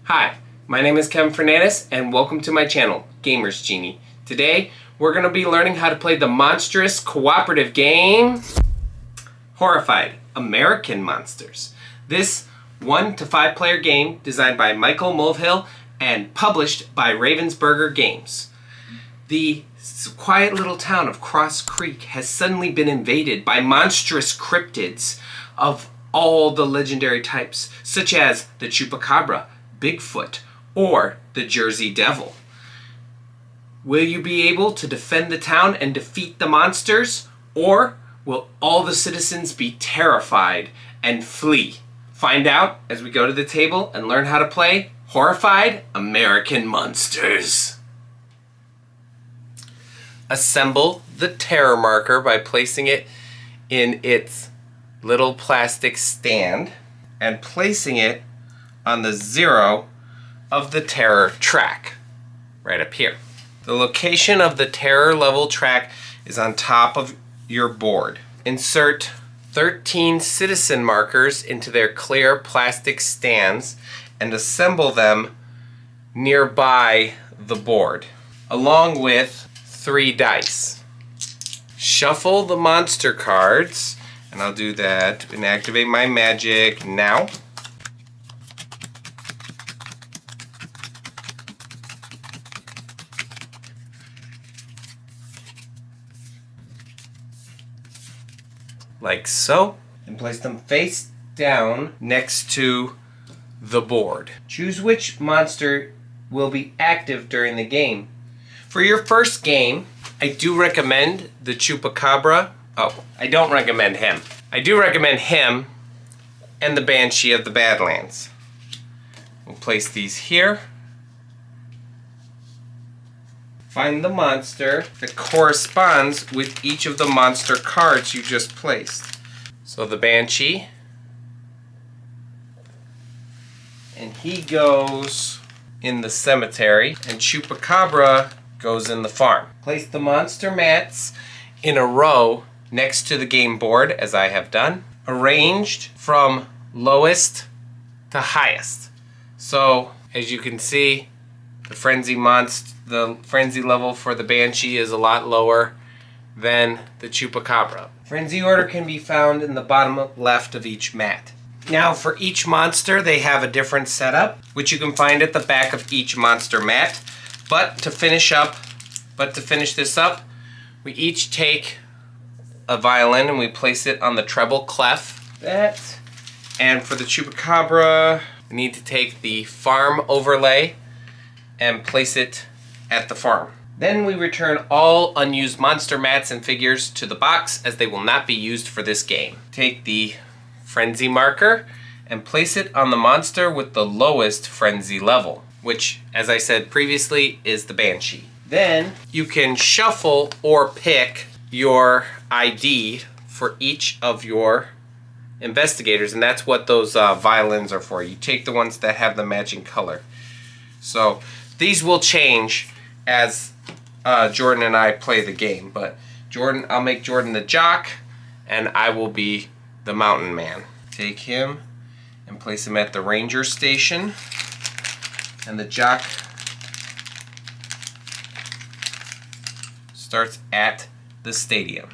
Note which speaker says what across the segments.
Speaker 1: Hi, my name is Kevin Fernandez and welcome to my channel, Gamers Genie. Today, we're going to be learning how to play the monstrous cooperative game, Horrified, American Monsters. This 1 to 5 player game designed by Michael Mulvihill and published by Ravensburger Games. The quiet little town of Cross Creek has suddenly been invaded by monstrous cryptids of all the legendary types, such as the Chupacabra, Bigfoot, or the Jersey Devil. Will you be able to defend the town and defeat the monsters, or will all the citizens be terrified and flee? Find out as we go to the table and learn how to play Horrified American Monsters. Assemble the terror marker by placing it in its little plastic stand and placing it on the 0 of the terror track, right up here. The location of the terror level track is on top of your board. Insert 13 citizen markers into their clear plastic stands and assemble them nearby the board, along with 3 dice. Shuffle the monster cards, and I'll do that and activate my magic now. Like so, and place them face down next to the board. Choose which monster will be active during the game. For your first game, I do recommend the Chupacabra. Oh, I don't recommend him. I do recommend him and the Banshee of the Badlands. We'll place these here. Find the monster that corresponds with each of the monster cards you just placed. So the Banshee, and he goes in the cemetery, and Chupacabra goes in the farm. Place the monster mats in a row next to the game board, as I have done, arranged from lowest to highest. So, as you can see, the frenzy level for the Banshee is a lot lower than the Chupacabra. Frenzy order can be found in the bottom left of each mat. Now for each monster, they have a different setup, which you can find at the back of each monster mat. But to finish this up, we each take a violin and we place it on the treble clef. And for the Chupacabra, we need to take the farm overlay and place it at the farm. Then we return all unused monster mats and figures to the box, as they will not be used for this game. Take the frenzy marker and place it on the monster with the lowest frenzy level, which, as I said previously, is the Banshee. Then you can shuffle or pick your ID for each of your investigators, and that's what those violins are for. You take the ones that have the matching color. So these will change as Jordan and I play the game, but I'll make Jordan the jock, and I will be the mountain man. Take him and place him at the ranger station, and the jock starts at the stadium.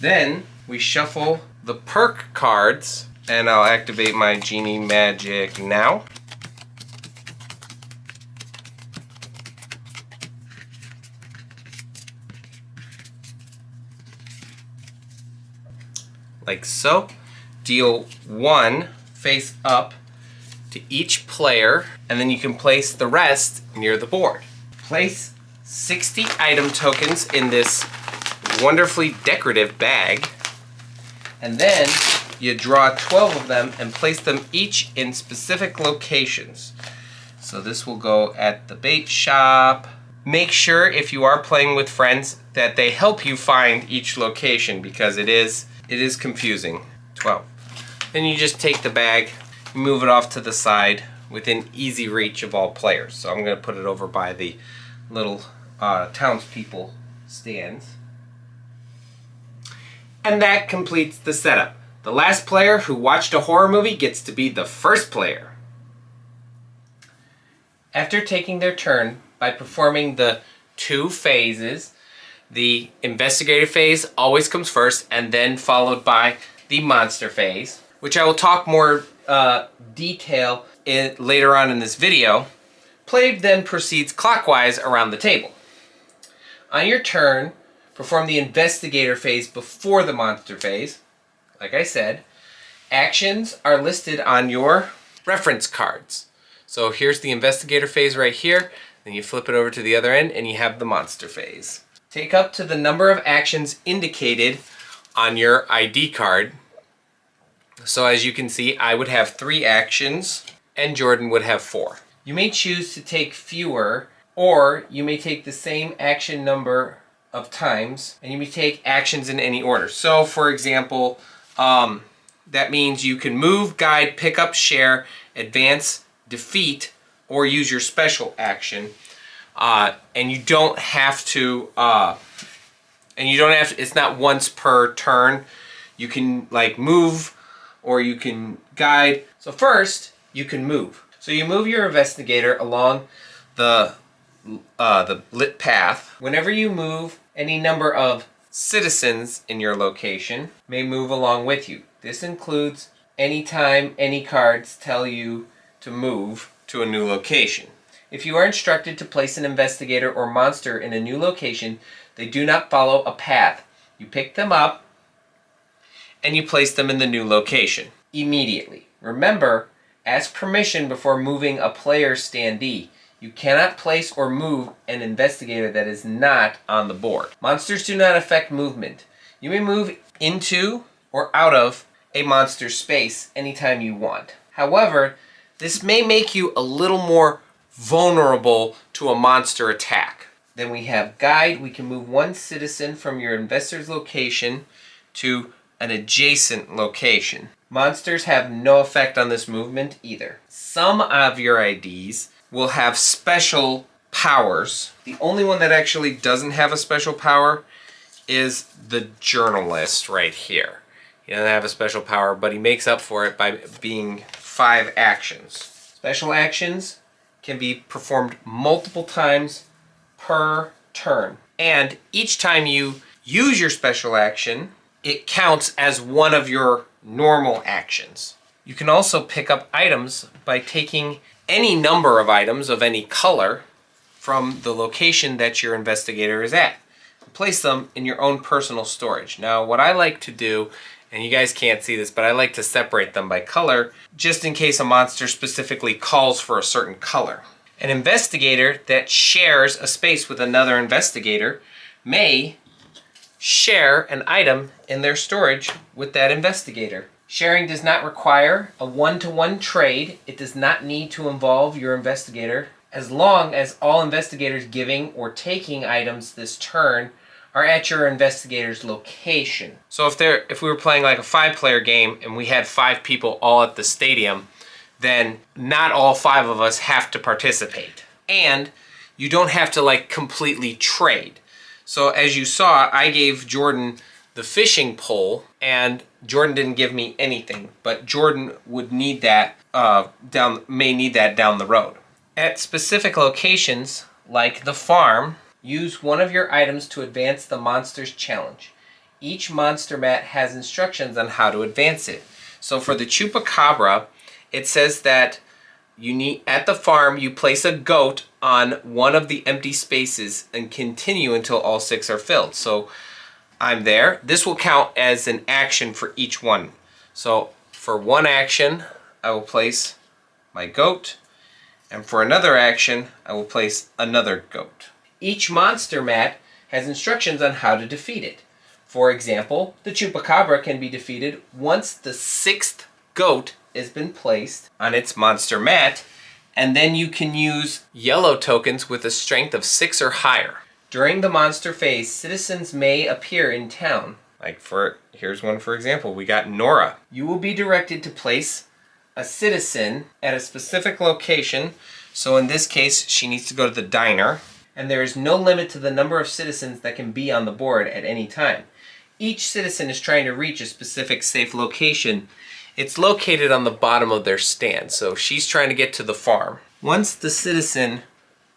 Speaker 1: Then we shuffle the perk cards, and I'll activate my Genie magic now. Like so. Deal 1 face up to each player, and then you can place the rest near the board. Place 60 item tokens in this wonderfully decorative bag, and then you draw 12 of them and place them each in specific locations. So this will go at the bait shop. Make sure, if you are playing with friends, that they help you find each location, because it is confusing. 12. Then you just take the bag, move it off to the side within easy reach of all players. So I'm going to put it over by the little townspeople stands. And that completes the setup. The last player who watched a horror movie gets to be the first player. After taking their turn by performing the 2 phases, the investigator phase always comes first and then followed by the monster phase, which I will talk more detail later on in this video. Play then proceeds clockwise around the table. On your turn, perform the investigator phase before the monster phase. Like I said, actions are listed on your reference cards. So here's the investigator phase right here, then you flip it over to the other end and you have the monster phase. Take up to the number of actions indicated on your ID card. So as you can see, I would have 3 actions and Jordan would have 4. You may choose to take fewer, or you may take the same action number of times, and you may take actions in any order. So for example, that means you can move, guide, pick up, share, advance, defeat, or use your special action. And you don't have to, it's not once per turn. You can like move or you can guide. So first, you can move. So you move your investigator along the lit path. Whenever you move, any number of citizens in your location may move along with you. This includes anytime any cards tell you to move to a new location. If you are instructed to place an investigator or monster in a new location, they do not follow a path. You pick them up and you place them in the new location immediately. Remember, ask permission before moving a player standee. You cannot place or move an investigator that is not on the board. Monsters do not affect movement. You may move into or out of a monster's space anytime you want. However, this may make you a little more vulnerable to a monster attack. Then we have guide. We can move 1 citizen from your investor's location to an adjacent location. Monsters have no effect on this movement either. Some of your IDs will have special powers. The only one that actually doesn't have a special power is the journalist right here. He doesn't have a special power, but he makes up for it by being 5 actions. Special actions can be performed multiple times per turn. And each time you use your special action, it counts as one of your normal actions. You can also pick up items by taking any number of items of any color from the location that your investigator is at. Place them in your own personal storage. Now, what I like to do, and you guys can't see this, but I like to separate them by color, just in case a monster specifically calls for a certain color. An investigator that shares a space with another investigator may share an item in their storage with that investigator. Sharing does not require a one-to-one trade. It does not need to involve your investigator, as long as all investigators giving or taking items this turn are at your investigator's location. So if we were playing like a 5-player game and we had 5 people all at the stadium, then not all 5 of us have to participate. And you don't have to like completely trade. So as you saw, I gave Jordan the fishing pole, and Jordan didn't give me anything, but Jordan would need that may need that down the road. At specific locations, like the farm, use one of your items to advance the monster's challenge. Each monster mat has instructions on how to advance it. So for the Chupacabra, it says that at the farm, you place a goat on one of the empty spaces and continue until all 6 are filled. So I'm there. This will count as an action for each one. So for one action, I will place my goat, and for another action, I will place another goat. Each monster mat has instructions on how to defeat it. For example, the Chupacabra can be defeated once the 6th goat has been placed on its monster mat, and then you can use yellow tokens with a strength of 6 or higher. During the monster phase, citizens may appear in town. Here's one for example, we got Nora. You will be directed to place a citizen at a specific location. So in this case, she needs to go to the diner. and there is no limit to the number of citizens that can be on the board at any time. Each citizen is trying to reach a specific safe location. It's located on the bottom of their stand, so she's trying to get to the farm. Once the citizen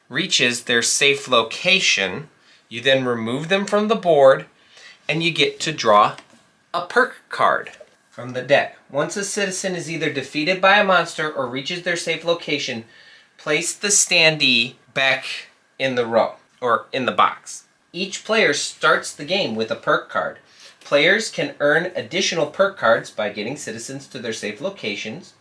Speaker 1: reaches their safe location, you then remove them from the board, and you get to draw a perk card from the deck. Once a citizen is either defeated by a monster or reaches their safe location, place the standee back in the row, or in the box. Each player starts the game with a perk card. Players can earn additional perk cards by getting citizens to their safe locations.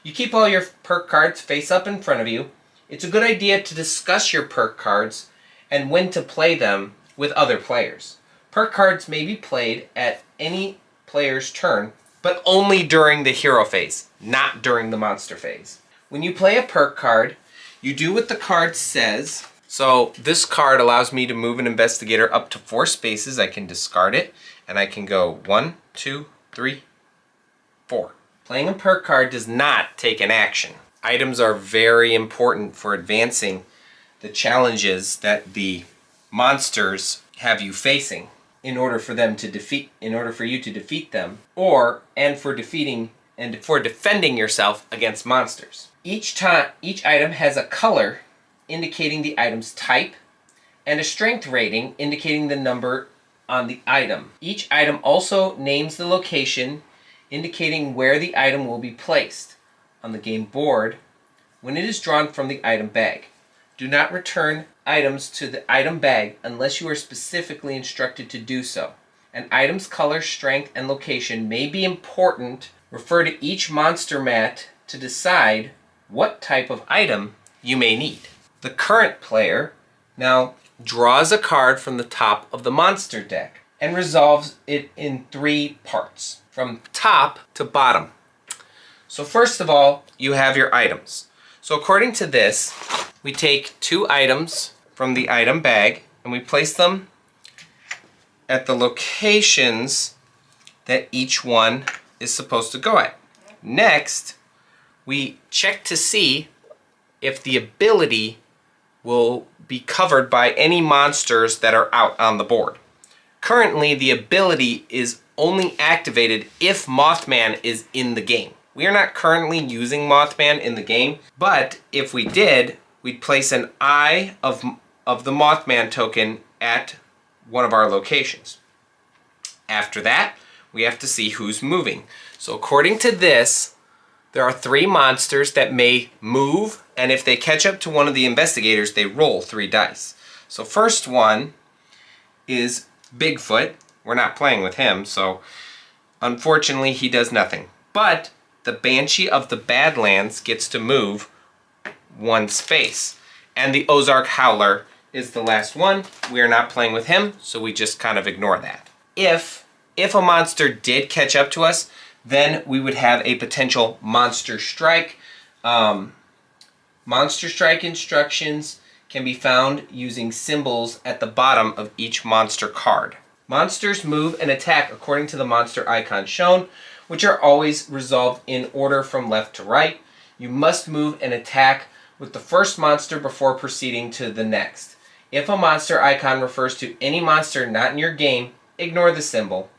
Speaker 1: You keep all your perk cards face up in front of you. It's a good idea to discuss your perk cards and when to play them with other players. Perk cards may be played at any player's turn, but only during the hero phase, not during the monster phase. When you play a perk card, you do what the card says. So this card allows me to move an investigator up to 4 spaces. I can discard it, and I can go 1, 2, 3, 4. Playing a perk card does not take an action. Items are very important for advancing the challenges that the monsters have you facing in order for you to defeat them, and for defending yourself against monsters. Each item has a color indicating the item's type and a strength rating indicating the number on the item. Each item also names the location indicating where the item will be placed on the game board when it is drawn from the item bag. Do not return items to the item bag unless you are specifically instructed to do so. An item's color, strength, and location may be important. Refer to each monster mat to decide what type of item you may need. The current player now draws a card from the top of the monster deck and resolves it in 3 parts, from top to bottom. So first of all, you have your items. So according to this, we take 2 items from the item bag and we place them at the locations that each one is supposed to go at. Next, we check to see if the ability will be covered by any monsters that are out on the board. Currently, the ability is only activated if Mothman is in the game. We are not currently using Mothman in the game, but if we did, we'd place an eye of the Mothman token at one of our locations. After that, we have to see who's moving. So according to this, there are 3 monsters that may move, and if they catch up to one of the investigators, they roll 3 dice. So first one is Bigfoot. We're not playing with him, so unfortunately he does nothing. But the Banshee of the Badlands gets to move 1 space. And the Ozark Howler is the last one. We are not playing with him, so we just kind of ignore that. If a monster did catch up to us, then we would have a potential monster strike. Monster strike instructions can be found using symbols at the bottom of each monster card. Monsters move and attack according to the monster icon shown, which are always resolved in order from left to right. You must move and attack with the first monster before proceeding to the next. If a monster icon refers to any monster not in your game, ignore the symbol.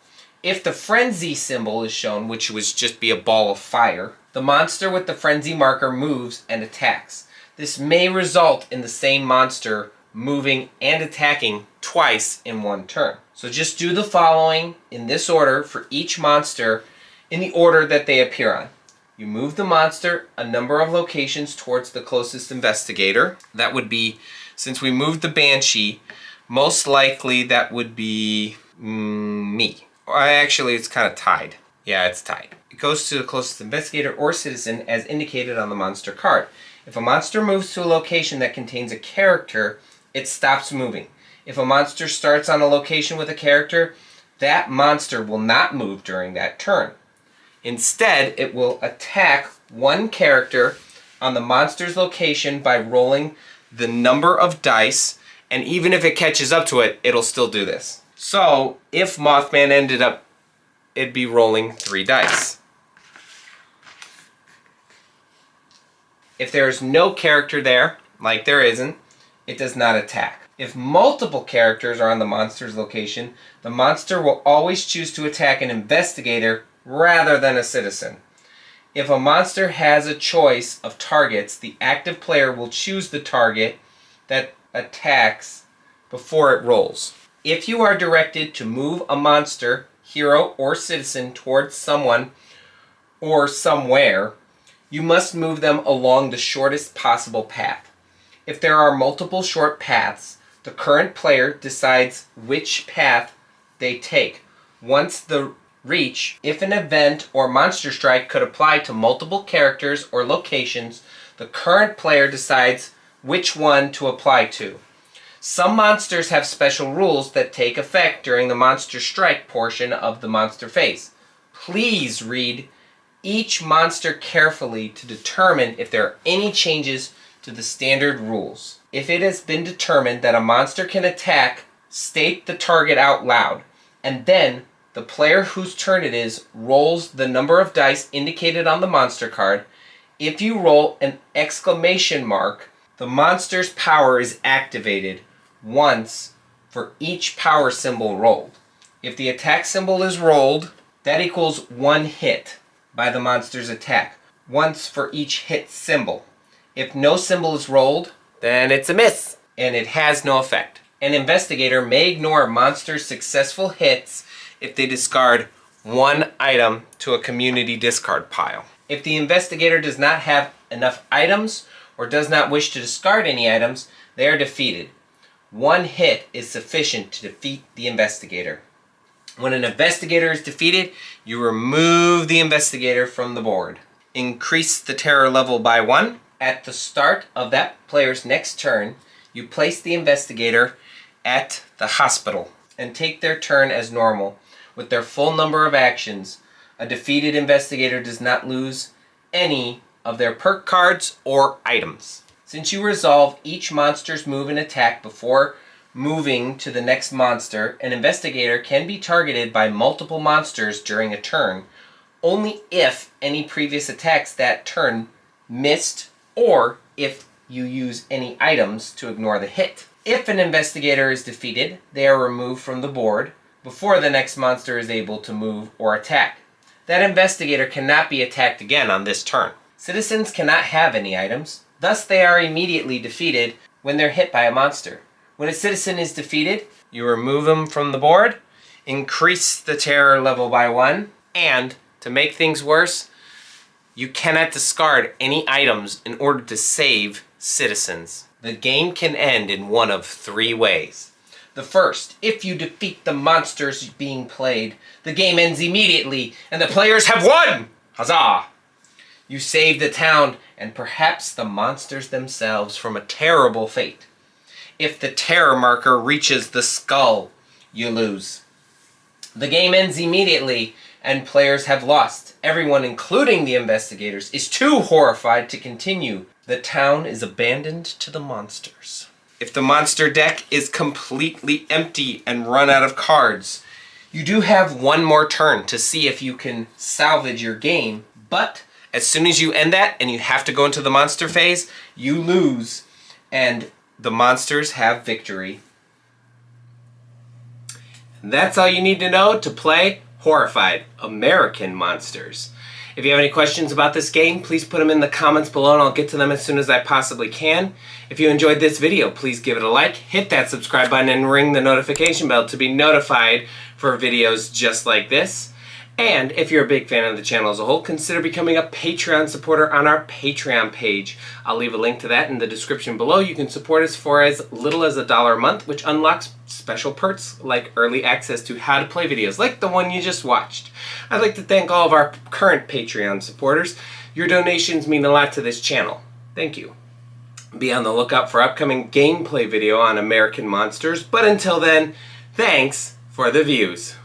Speaker 1: If the frenzy symbol is shown, which would just be a ball of fire, the monster with the frenzy marker moves and attacks. This may result in the same monster moving and attacking twice in 1 turn. So just do the following in this order for each monster in the order that they appear on. You move the monster a number of locations towards the closest investigator. That would be, since we moved the Banshee, most likely that would be me. Actually, it's kind of tied. Yeah, it's tied. It goes to the closest investigator or citizen as indicated on the monster card. If a monster moves to a location that contains a character, it stops moving. If a monster starts on a location with a character, that monster will not move during that turn. Instead, it will attack 1 character on the monster's location by rolling the number of dice, and even if it catches up to it, it'll still do this. So, if Mothman ended up, it'd be rolling 3 dice. If there's no character there, like there isn't, it does not attack. If multiple characters are on the monster's location, the monster will always choose to attack an investigator rather than a citizen. If a monster has a choice of targets, the active player will choose the target that attacks before it rolls. If you are directed to move a monster, hero, or citizen towards someone or somewhere, you must move them along the shortest possible path. If there are multiple short paths, the current player decides which path they take. Once the reach, if an event or monster strike could apply to multiple characters or locations, the current player decides which one to apply to. Some monsters have special rules that take effect during the monster strike portion of the monster phase. Please read each monster carefully to determine if there are any changes to the standard rules. If it has been determined that a monster can attack, state the target out loud, and then the player whose turn it is rolls the number of dice indicated on the monster card. If you roll an exclamation mark, the monster's power is activated once for each power symbol rolled. If the attack symbol is rolled, that equals 1 hit by the monster's attack, once for each hit symbol. If no symbol is rolled, then it's a miss, and it has no effect. An investigator may ignore a monster's successful hits if they discard 1 item to a community discard pile. If the investigator does not have enough items or does not wish to discard any items, they are defeated. 1 hit is sufficient to defeat the investigator. When an investigator is defeated, you remove the investigator from the board. Increase the terror level by 1. At the start of that player's next turn, you place the investigator at the hospital and take their turn as normal with their full number of actions. A defeated investigator does not lose any of their perk cards or items. Since you resolve each monster's move and attack before moving to the next monster, an investigator can be targeted by multiple monsters during a turn, only if any previous attacks that turn missed or if you use any items to ignore the hit. If an investigator is defeated, they are removed from the board before the next monster is able to move or attack. That investigator cannot be attacked again on this turn. Citizens cannot have any items, thus they are immediately defeated when they're hit by a monster. When a citizen is defeated, you remove them from the board, increase the terror level by 1, and to make things worse, you cannot discard any items in order to save citizens. The game can end in one of 3 ways. The first, if you defeat the monsters being played, the game ends immediately and the players have won! Huzzah! You save the town and perhaps the monsters themselves from a terrible fate. If the terror marker reaches the skull, you lose. The game ends immediately and players have lost. Everyone, including the investigators, is too horrified to continue. The town is abandoned to the monsters. If the monster deck is completely empty and run out of cards, you do have 1 more turn to see if you can salvage your game, but as soon as you end that and you have to go into the monster phase, you lose and the monsters have victory. And that's all you need to know to play Horrified, American Monsters. If you have any questions about this game, please put them in the comments below and I'll get to them as soon as I possibly can. If you enjoyed this video, please give it a like, hit that subscribe button, and ring the notification bell to be notified for videos just like this. And if you're a big fan of the channel as a whole, consider becoming a Patreon supporter on our Patreon page. I'll leave a link to that in the description below. You can support us for as little as $1 a month, which unlocks special perks like early access to how to play videos, like the one you just watched. I'd like to thank all of our current Patreon supporters. Your donations mean a lot to this channel. Thank you. Be on the lookout for upcoming gameplay video on American Monsters, but until then, thanks for the views.